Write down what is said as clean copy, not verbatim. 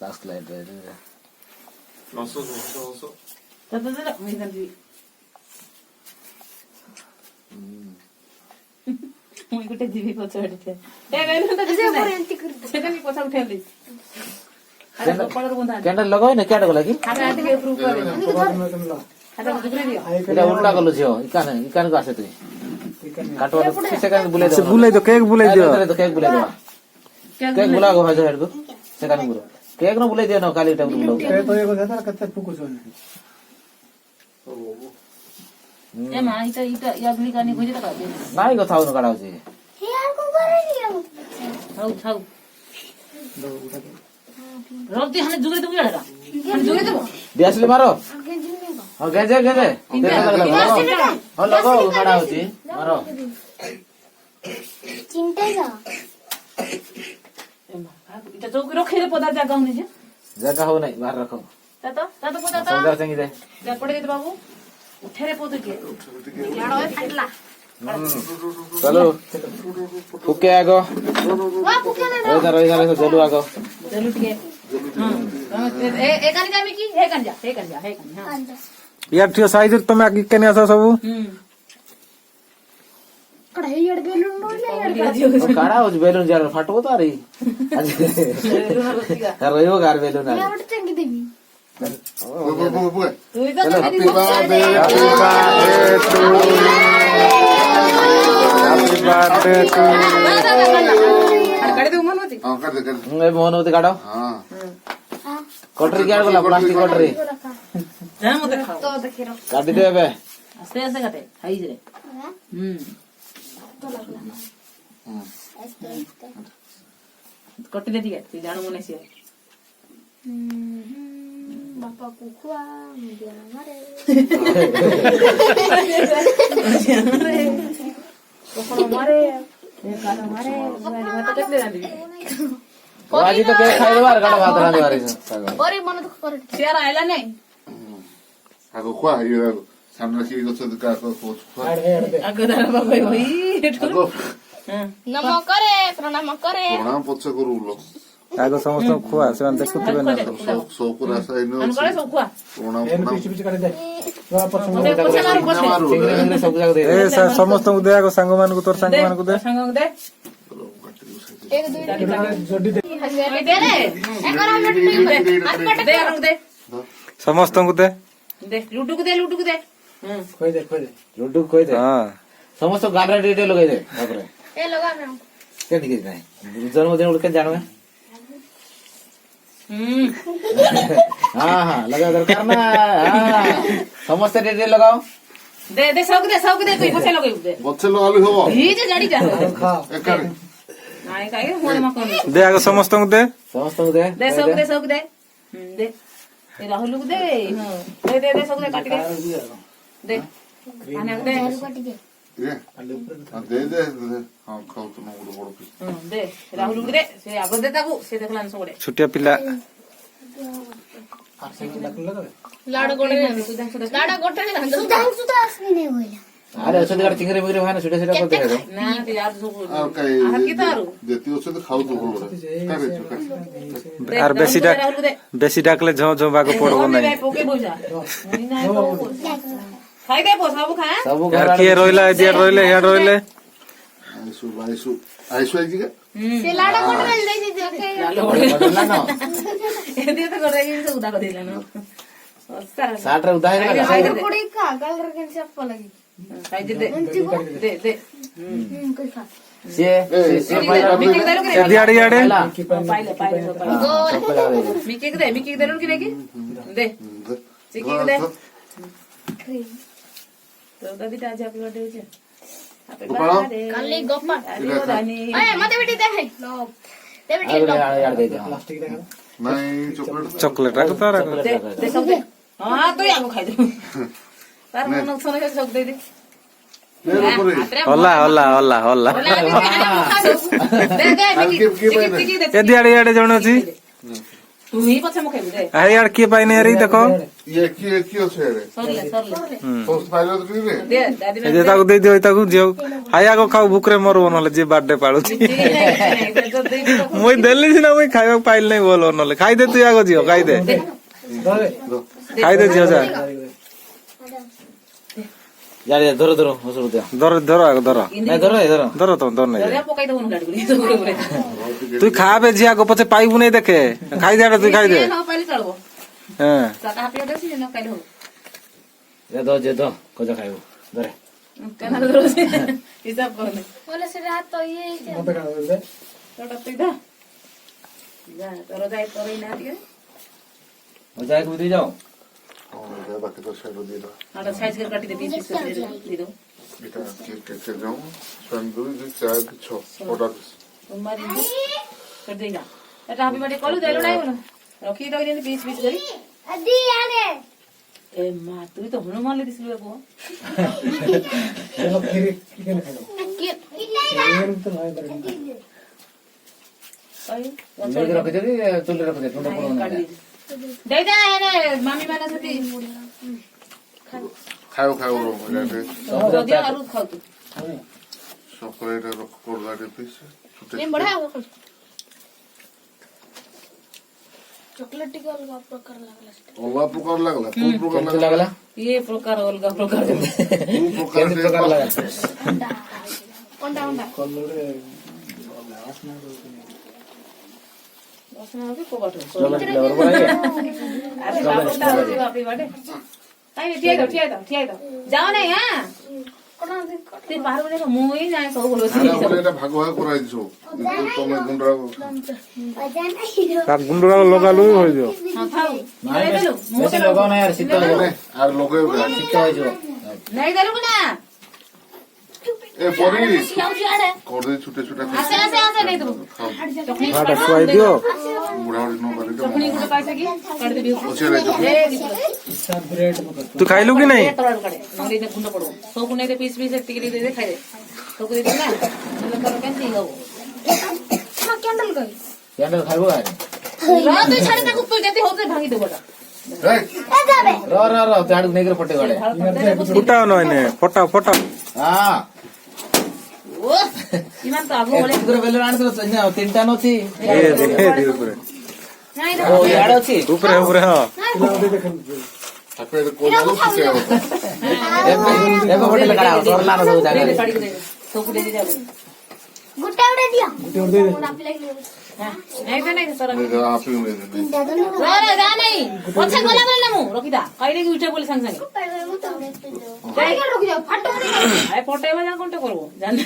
flash light रे लसो लसो तो मैं कर मुई गुटे जीवी पछाड़ी थे ए गइल त जे पर एंटी कर सेटा भी पछा उठेली अरे कपड़ा बंधा कैंडल लगाओ ना क्या डगला की हाथ हाथ के प्रूफ करे हाथ दुगरे दियो एटा उल्टा कलो छियो इकान को आसे तू काटवा तो सेकंड बुले दो बुलाई दो केक बुलाई दो तो केक बुले दो केक बुला गो भाजो हेड को सेकंड बुरो केक न बुले दियो न काली टाइम बुलो केक तो एगो देता कते पुकुस ए मा इटा यागली कानी खोजे त काटे नाइ को थाउ न काडाउ छी हे यार को करे दियो थाउ रोटी हने जुगरे तो गडा हने जुगरे तो दियासली मारो आगे जिने को हां गेजे गेजे हां लगाओ काडाउ छी मारो चिंता जा ए मा इटा चौकी रखे रे पदा जगह हुने जे जगह हो नहीं बाहर रखो तो पदा तो समझा चंगी दे जा पड़े दे बाबू उठेरे पोत के याडो है फाटला चलो फुके आगो वा पुके ना इधर जलू आगो चलो ठीक है हां ए कानी कामी की हे कान जा हां यार ठियो साइज तुम आगे केने आसा सब कड़ा हे यार बेलून रोले यार काड़ा हो बेलून जार फाटो तो रे रहियो गार बेलून या बट चंगी देवी तू इधर happy birthday happy birthday to कड़े दे मन होती हां कर दे ए मोहन होते काड़ो हां कोटरी क्या गला प्लास्टिक कोटरी जा मत खाओ तो देखिरो काटी दे बे आस्ते आस्ते खाते हाइज रे तो लगला कटी दे ठीक है तू जानो मने से बापा को खुआ मुझे मारे कोपड़ मारे ए काला मारे भात केतले रांदी आज तो केक खाइ बार काड़ा भात रांदे बारी बरे मन दुख करे शेयर आइला नहीं आगो खा यो सामने की गछ का को आगे दारा बाबा होई आगो नम करे प्रणाम करे प्रणाम पछ करूलो आगो समस्त खुआ से देखुथिबे ना सोकुरा साइनो अन करे सब खुआ प्रणाम एन प्रणाम पीछ पीछ कर दे वा पछ दे पछे मारो पछे चिंगरे सब जगह दे ए समस्त को दे आगो संग मान को तोर संग मान को दे संग दे एक दो जोडी दे दे रे एक और हम लट्टू दे रंग दे समस्त को दे लूडू को दे खोई दे लड्डू कोई दे हां समस्त गाडा डिटेल लगाई दे बाप रे ए लगा ना के निके नहीं जन्मदिन उड़ के जानवे हां हां लगा दरकार ना हां समस्त डिटेल लगाओ दे सब दे तू पछे लगाई दे गछ लगाली हो ही जे गाड़ी जा खा एकर नाइ काई मोर मकन दे आगो समस्त को दे दे सब दे दे ए राहुल को दे हां दे सब दे काट के दे आने दे काटी दे ये दे हां खाओ तो मोड़ बड़ पीस दे राहुल को दे से आगो दे ताकू से देखलान सोडे छुटिया पिला लाड़ गोड़े लाड़ गोटे ने सुधांशु तो असली नहीं होइला अरे असली गाड़ चिंगरे मिंगरे भाने छोटे छोटे करते दे ना ते यार सो आ कई हाथ की तारू देती ओसे तो खाओ तो बड़ आर बेसी डाकले झौ झौ बाको पड़बो नहीं पोके बोजा मुई ना खाई दे पो सब खा सब यार के रोइला दिया रोइले यार रोइले आइसु आई जी से लाडा कोट में दे दे के बदलना ना ए दे तो कर रही से उदा कर देला ना सारा 60 रे उदाहरण लगा खाई दे कोड़ी का गल रखन से आप लगी खाई दे दे कोई खा से मिकी दे ए दियाड़ी याडे पाइले मिकी दे लोग की लेके दे चिकी दे तो कभी ताजा हैप्पी बर्थडे हो हैप्पी बर्थडे काली गोपा रानी ए मते बेटी दे है लो दे बेटी लो यार दे दे प्लास्टिक दे नहीं चॉकलेट रख तारा दे सब दे हां तो याको खाई दे तार मन सोने के सब दे दे होला दे दे मिकी दे ए दियाड़ी याडे जण अछि ତୁ ହିଁ ପଛେ ମୁଁ ଖାଇବୁ ଦେ ଆରେ ୟାର କିଏ ପାଇନି ଆରେ ଦେଖ ଇଏ କିଏ ଅଛି ଆରେ ସରିଲେ ସମସ୍ତେ ପାଇଲେ ତ ଟିକେ ଦେ ଦାଦି ଏ ଯେ ତାକୁ ଦେଇଦିଅ ତାକୁ ଝିଅ ହାଇ ଆଗ ଖାଉ ଭୁକରେ ମରବ ନହେଲେ ଯିଏ ବାର୍ଥଡେ ପାଳୁଛି ମୁଇଁ ଦେଲି ସିନା ମୁଇଁ ଖାଇବାକୁ ପାଇଲି ନାହିଁ ଭଲ ନହେଲେ ଖାଇଦେ ତୁ ଆଗ ଝିଅ ଖାଇଦେ ଖାଇଦେ ଝିଅ ଯା ଯାରେ ଧର ଧର ହସରୁ ଦିଅ ଧର ଧର ଆଗ ଧର ନାଇଁ ଧର ଧର ଧର ତ ଧର ନାହିଁ ପକାଇ ଦବୁ ଗାଡି ଗୁଡି তুই খাবে ঝিয়া আগে পছে পাইবু নাই দেখে খাইদে এটা তুই খাইদে ନ ପାଇଲେ ଚଳିବ হ্যাঁ ଚାଟା ହାପି ଦେଉଛି ନ ଖାଇଲେ ହବ ଯେ ଦ କଜା ଖାଇବୁ ଧରେ କେନା ଦଉଛି ହିସାବ କରନି ବୋଲେ ସେଟା ହାତ ଇଏ ହେଇଛି ତୋଟା ତୁଇ ଦା ଯା ତୋର ଯାଇ ତୋର ଇନା ଟିକେ ଯାକୁ ଦେଇ ଯାও ହଁ ବାକି ତ ସାଇଡ ଦେଇଦବା ଆଟା ସାଇଜ করে কাটি দে পিস পিস করে দিয়ে দাও এটা কেটে যাও স্বামী দুই দুই চার ছ ছটা পিস তোমারি করে দেই না এটা হাপি বাড়ি কলু দেলো নাই বলো রখি দাও যেন পিস পিস করি আদি আরে এ মা তুই তো হনুমান লে দিছিস বাবু কই ନେଇକି ରଖିଦେବି ଚୁଲିରେ ରଖିଦେବି ତୁଣ୍ଡ ପଡୁନି ଦେଇ ଦେ ଏନେ ମାମି ମାନେ ସେଠି ଖାଇବ ଖାଇବ ଏଇଟା ଦିଅ ଆରୁ ଖାଉ ତୁ ସକାଳେ ଏଇଟା ରଖ ପଡଲା ଟିକେ ପିସ୍ నేను బడా चॉकलेट टिक अलग प्रकार लागला ଅଲଗା ପ୍ରକାର ଲାଗଲା କୋଉ ପ୍ରକାର କେମିତି ଲାଗଲା ଲାଗଲା ये प्रकार अलग प्रकार କୋଉ ପ୍ରକାର କେମିତି ପ୍ରକାର ଲାଗଲା अंडा अंडा वासना होगी कोबाटो ଷ୍ଟ୍ରବେରୀ ଫ୍ଲେଭର ବନାଇବେ अरे बाबूटा होगी बापी बाटे काई ठिया दो जाओ नहीं हां कोना ते बाहर बने मुई जाए सब बोलो ଆରେ ବୋଲେ ଏଇଟା ଭାଗ ଭାଗ କରାଇଛୁ ତମେ ଗୁଣ୍ଡରା ତା ଗୁଣ୍ଡରା ଲଗାଲୁ ହୋଇଯିବ हां खाओ ନାଇଁ नहीं देलु ବେଶୀ ଲଗାଅ ନା ୟାର ଶୀତ ହେବ আর লগাইবে ଶୀତ ହେଇଯିବ नहीं देलु ना এ পরি खाऊची आडे করে ছুটে ছুটে आसे आसे आसे नहीं देलु चटनी ହାଟା ଖୁଆଇ ଦିଅ বুড়া বুড়ি নো বাড়ি चटनी को पैसा की काट दे ଅଛି ରେ ए ତୁ ଖାଇଲୁ କି ନାହିଁ तोड़ काटे नंदी ने गुंड पड़ो सब को नहीं दे पीस पीस टिकली दे दे खाई दे सब को दे दे ना मतलब कर केंती हो हां कैंडल गई କ୍ୟାଣ୍ଡେଲ ଖାଇବ ଆରେ रा तो छाड़ी ना कुछ जति होते भागी दे बड़ा এই ए जाबे ର ତୁ ଆଡକୁ ନେଇକରି ପଟେ ଗଡେ ଫୁଟାଅ ନହେନେ ଫଟାଅ ଫଟାଅ ହଁ ओ इमान तो आगो बोले ଏତିକିର ବେଲୁନ ଆଣିଥିଲ ତିନିଟା ନଛି ଏ ଦେଖେ ଦି ଉପରେ नहीं ଓ ଇଆଡେ ଅଛି ଉପରେ ଉପରେ ହଁ আপের কোলালো কিসে হবে ଏବେ ଗୋଟେ ଲେଖା ସରିଲା ନା ସବୁ दे ଜାଗାରେ दे साड़ी को दे सब को दे दे जाओ गुट्टा उड़े दिया गुट्टा आप लाइक हां नहीं तो नहीं तोरा আপি মে দে रा रा जा नहीं पछे गला बोले मु रखिदा काईले की उठे बोले संग संग रुक जाओ फटो नहीं आए पटे बजा कोनटे करबो जाने